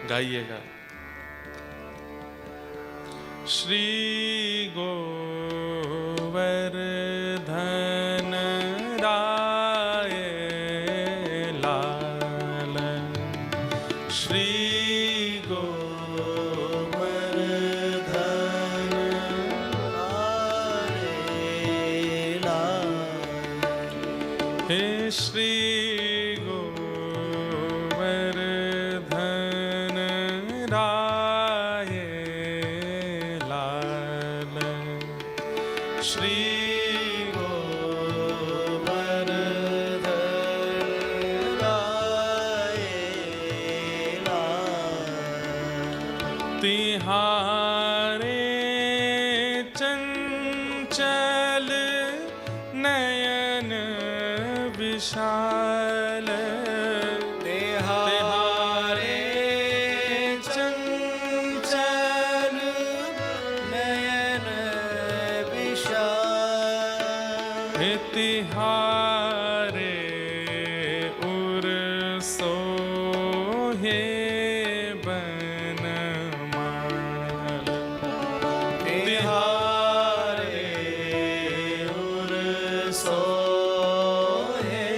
गाइएगा। श्री गोवर्धन राय लाल, श्री गोवर्धन राय लाल, हे श्री गोवर्धन राय लाल, श्री गोवर्धन राय लाल, तिहारे चंचल नयन विशाल, तिहारे चंचल नयन विशाल, तिहारे उर सोहे बनमाल, तिहारे उर सोहे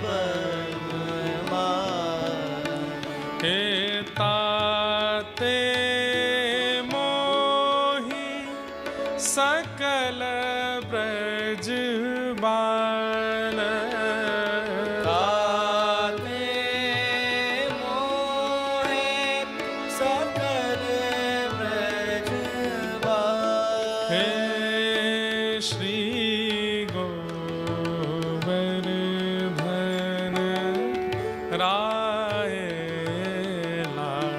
बनमाल, हे ताते मोहि सकल ब्रज बाल, ताते मोहि सकल ब्रज बाल, हे श्री गोवर्धन राय लाल,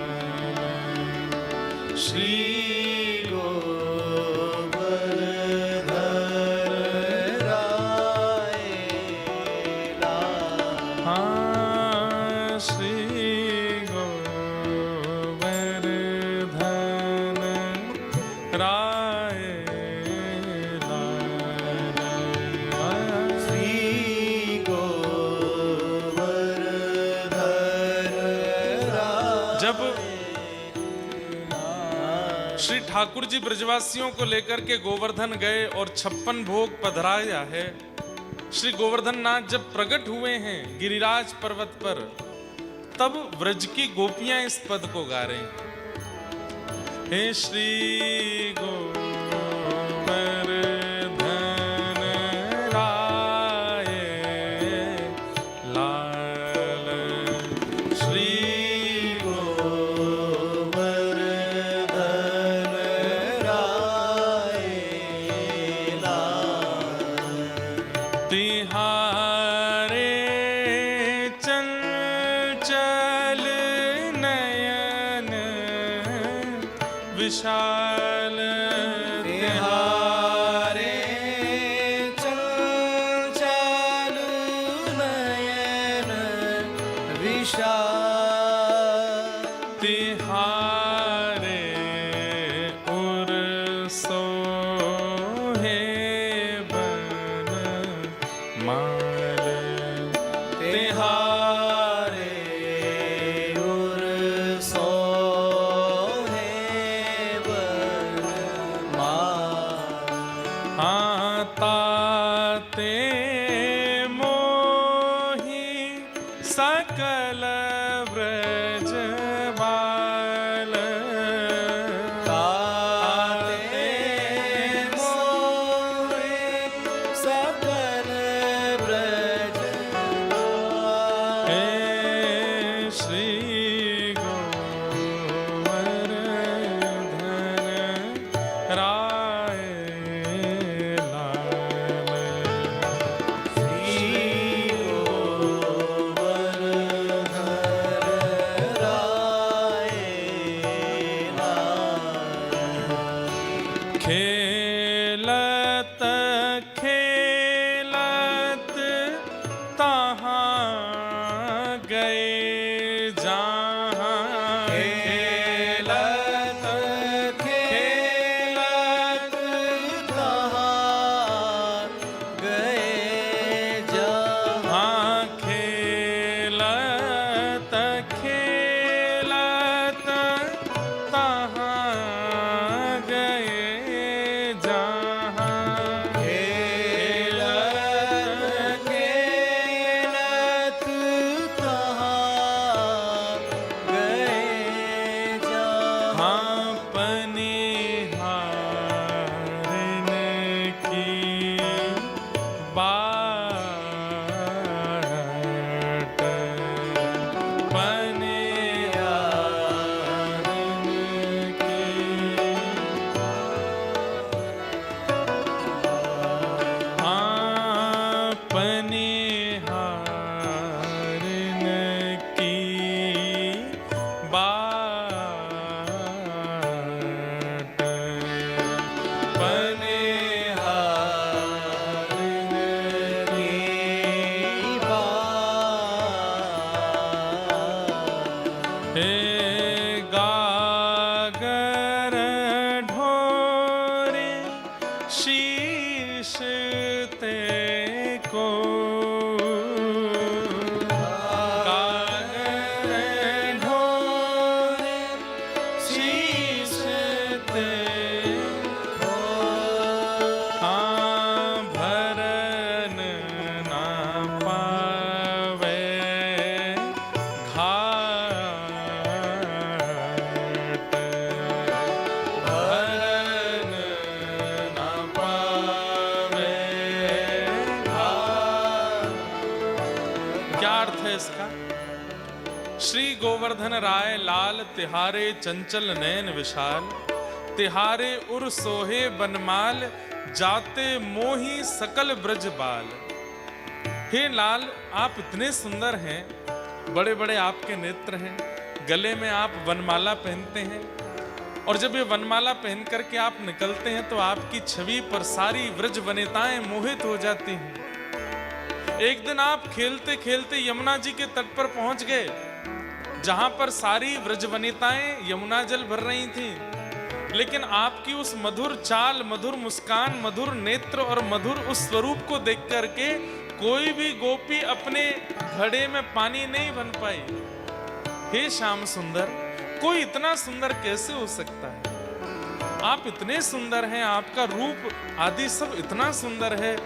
श्री जब श्री ठाकुर जी ब्रजवासियों को लेकर के गोवर्धन गए और 56 भोग पधराया है, श्री गोवर्धन नाथ जब प्रकट हुए हैं गिरिराज पर्वत पर, तब व्रज की गोपियां इस पद को गा रहे हैं। हे श्री गोवर्धन राय लाल, श्री गोवर्धन राय लाल, तिहारे चंचल नयन विशाल, तिहारे चंचल नयन विशाल, तिहारे उर सोहे बनमाल, तिहारे उर सोहे बनमाल, ताते मोहि सकल ब्रज बाल, ताते मोहि सकल ब्रज बाल, हे श्री गोवर्धन राय लाल, श्री गोवर्धन राय लाल, खेलत खेलत तहाँ गए जहाँ, खेलत खेलत तहाँ गए जहाँ, खेलत खेलत बाट पनिहारिन की बाट। हे गागर ढोरे शीश ते को, श्री गोवर्धन राय लाल तिहारे चंचल नयन विशाल, तिहारे उर सोहे बनमाल, जाते मोही सकल ब्रज बाल। हे लाल, आप इतने सुंदर हैं, बड़े बड़े आपके नेत्र हैं, गले में आप वनमाला पहनते हैं, और जब ये वनमाला पहन करके आप निकलते हैं तो आपकी छवि पर सारी ब्रज वनिताएं मोहित हो जाती हैं। एक दिन आप खेलते खेलते यमुना जी के तट पर पहुंच गए, जहां पर सारी व्रजवनिताएं यमुना जल भर रही थीं, लेकिन आपकी उस मधुर चाल, मधुर मुस्कान, मधुर नेत्र और मधुर उस स्वरूप को देख करके कोई भी गोपी अपने घड़े में पानी नहीं बन पाई। हे श्याम सुंदर, कोई इतना सुंदर कैसे हो सकता है? आप इतने सुंदर हैं, आपका रूप आदि सब इतना सुंदर है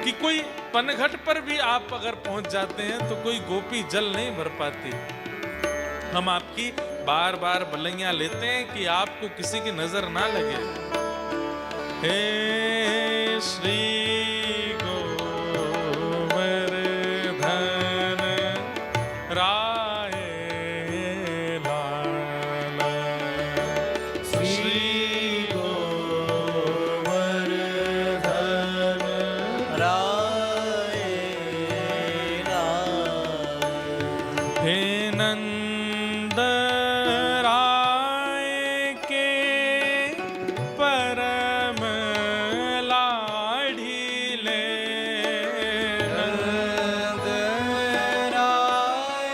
कि कोई पनघट पर भी आप अगर पहुंच जाते हैं तो कोई गोपी जल नहीं भर पाती। हम आपकी बार बार बलैया लेते हैं कि आपको किसी की नजर ना लगे। हे श्री गोवर्धन राय लाल, श्री गोवर्धन राय लाल। हे नंद राय के परम लाडीले, नंद राय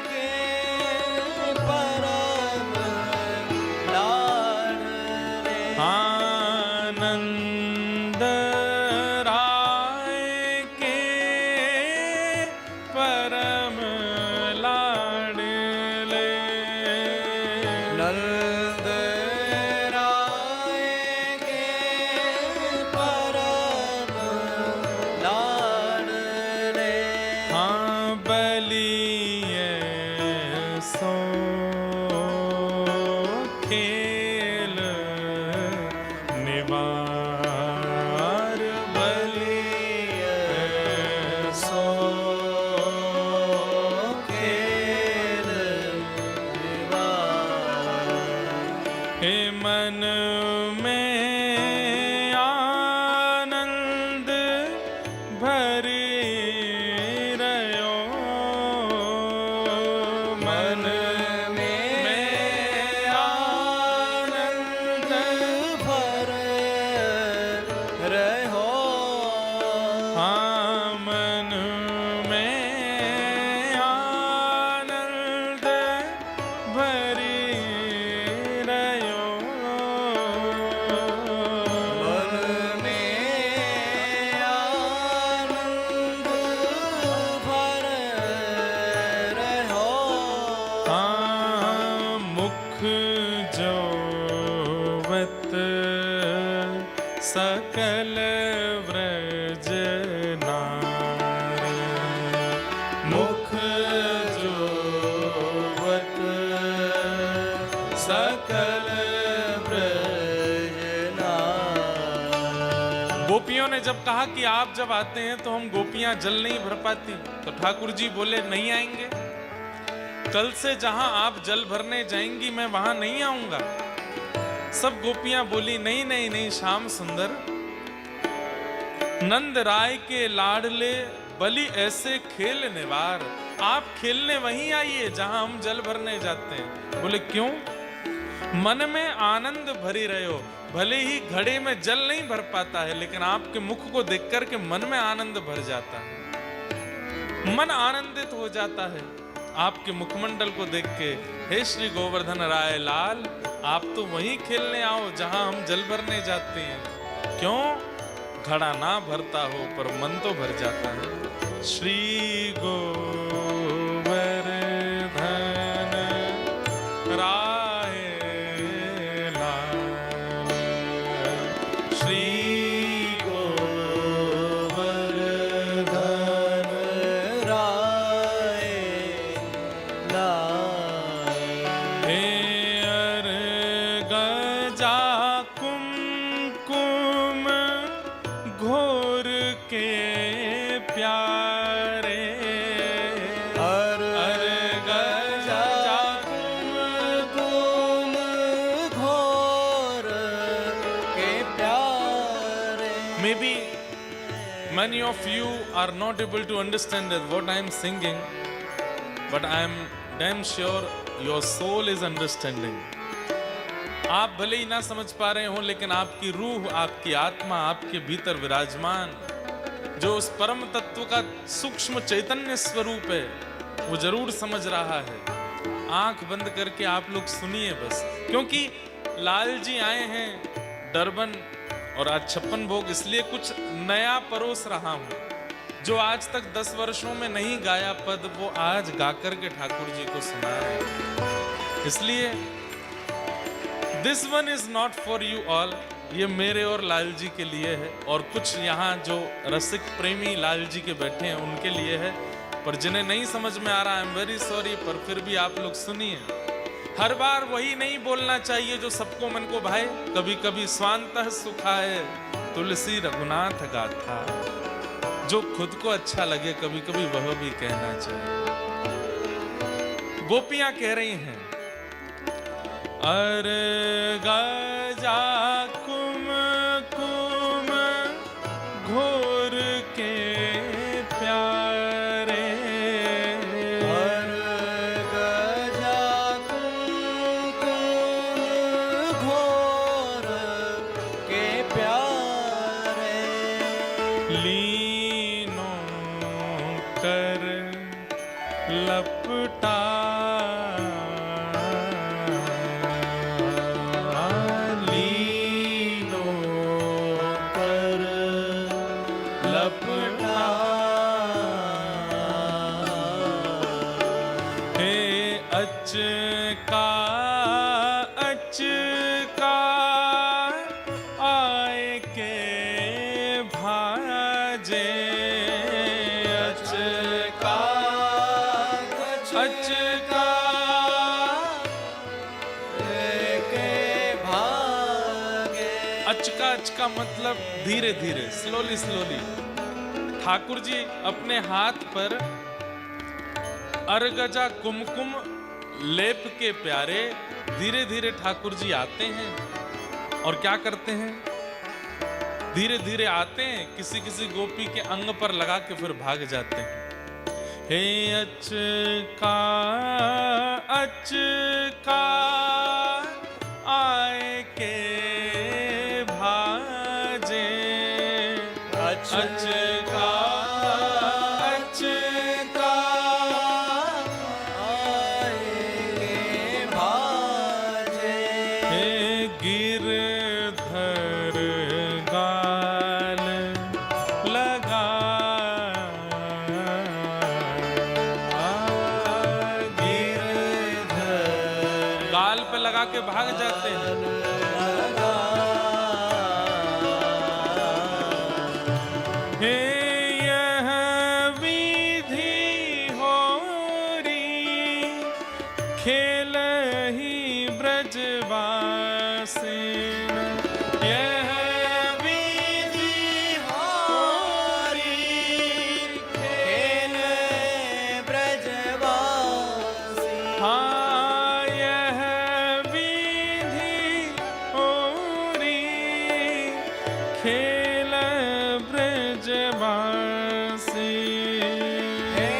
के परम लाडले। आनंद राय के परम लाडले, नंद राय के परम लाडले। हाँ बलिए सो खेल निवार, बलिए सो खेल निवार। हे मन में आनंद भरी रहो, मन में आनंद भर रहो। हाँ मन में आनंद भरी रहो, मन में आनंद भर रहो। हाँ मुख जोवत सकल व्रज नारी, मुख जोवत सकल व्रज नारी। गोपियों ने जब कहा कि आप जब आते हैं तो हम गोपियां जल नहीं भर पाती, तो ठाकुर जी बोले नहीं आएंगे, कल से जहां आप जल भरने जाएंगी मैं वहां नहीं आऊंगा। सब गोपियां बोली नहीं नहीं नहीं श्याम सुंदर, नंद राय के लाडले बलि ऐसे खेल निवार, आप खेलने वहीं आइए जहां हम जल भरने जाते हैं। बोले क्यों? मन में आनंद भरी रहे हो। भले ही घड़े में जल नहीं भर पाता है, लेकिन आपके मुख को देख कर के मन में आनंद भर जाता है, मन आनंदित हो जाता है आपके मुखमंडल को देख के। हे श्री गोवर्धन राय लाल, आप तो वहीं खेलने आओ जहां हम जल भरने जाते हैं। क्यों? घड़ा ना भरता हो पर मन तो भर जाता है। श्री गोवर्धन राय लाल, श्री गोवर्धन राय लाल। हे अर्गजा कुमकुम घोर के प्यारे, अर्गजा कुमकुम घोर के प्यारे। Maybe many of you are not able to understand what I am singing, but I am damn sure your soul is understanding. आप भले ही ना समझ पा रहे हो, लेकिन आपकी रूह, आपकी आत्मा आपके भीतर विराजमान जो उस परम तत्व का सूक्ष्म चैतन्य स्वरूप है, वो जरूर समझ रहा है। आंख बंद करके आप लोग सुनिए बस, क्योंकि लाल जी आए हैं डरबन और आज 56 भोग, इसलिए कुछ नया परोस रहा हूं। जो आज तक 10 वर्षों में नहीं गाया पद, वो आज गाकर के ठाकुर जी को सुना रहे हैं। इसलिए this one is not for you all, ये मेरे और लाल जी के लिए है, और कुछ यहाँ जो रसिक प्रेमी लाल जी के बैठे हैं उनके लिए है। पर जिन्हें नहीं समझ में आ रहा, आई एम वेरी सॉरी, पर फिर भी आप लोग सुनिए। हर बार वही नहीं बोलना चाहिए जो सबको मन को भाए। कभी कभी स्वांतः सुखाए तुलसी रघुनाथ गाथा, जो खुद को अच्छा लगे कभी कभी वह भी कहना चाहिए। गोपियां कह रही हैं, अर्गजा कुमकुम घोर के प्यारे, अर्गजा कुमकुम घोर के प्यारे। लीनो कर लपटा, अचका अचका आए के भाजे, अचका अचका के भागे। अचका अचका मतलब धीरे धीरे, स्लोली स्लोली। ठाकुर जी अपने हाथ पर अर्गजा कुमकुम लेप के प्यारे धीरे धीरे ठाकुर जी आते हैं और क्या करते हैं? धीरे धीरे आते हैं, किसी किसी गोपी के अंग पर लगा के फिर भाग जाते हैं। हे अचका अचका आए के भाजे, अचका लगा के भाग जाते हैं। हे यह विधि होरी खेल ही ब्रजवासिन, यह विधि होरी खेल ब्रजवासी। हाँ खेल ब्रजवासी, हे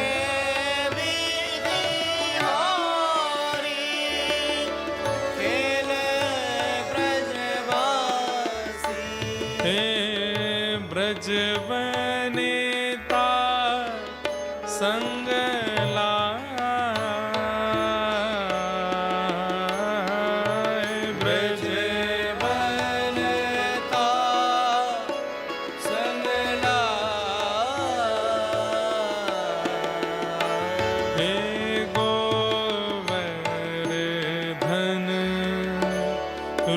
ब्रज बनेता संग लाए, ब्रज बनता संग लाए। हे गोवर्धन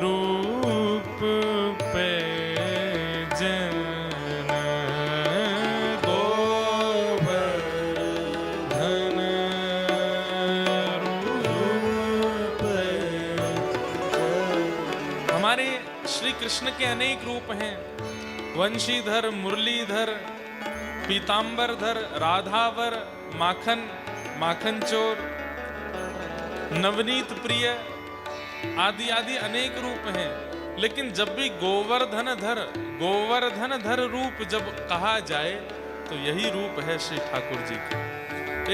रूप पे जन, गोवर्धन रूप पे जन। हमारे श्री कृष्ण के अनेक रूप हैं, वंशीधर, मुरलीधर, पीतांबरधर, राधावर, माखन, माखन चोर, नवनीत प्रिय आदि आदि अनेक रूप हैं। लेकिन जब भी गोवर्धन धर रूप जब कहा जाए तो यही रूप है श्री ठाकुर जी का।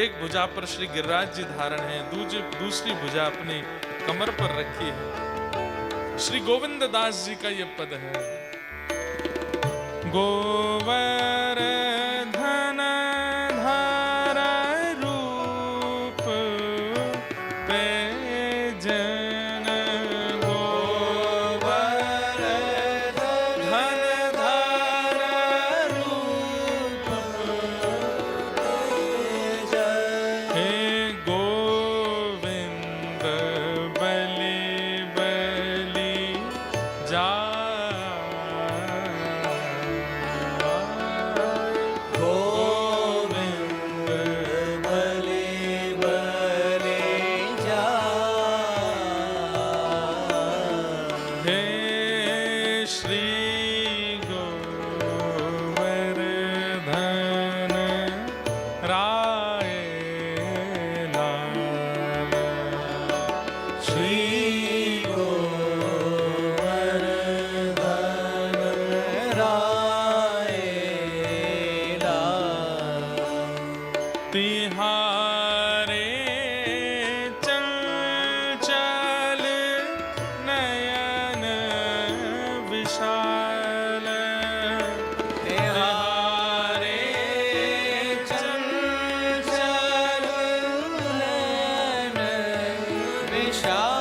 एक भुजा पर श्री गिरिराज जी धारण है, दूसरी भुजा अपनी कमर पर रखी है। श्री गोविंद दास जी का ये पद है, गोवर्धन धर रूप पे जन, गोवर्धन धर रूप पे जन। हे गोविंद बलि बलि जा, गोविंद बलि बलि जाए। हे श्री गोवर्धन राय लाल, श्री गोवर्धन राय लाल। तिहारे चंचल नयन विशाल, तिहारे चंचल नयन विशाल।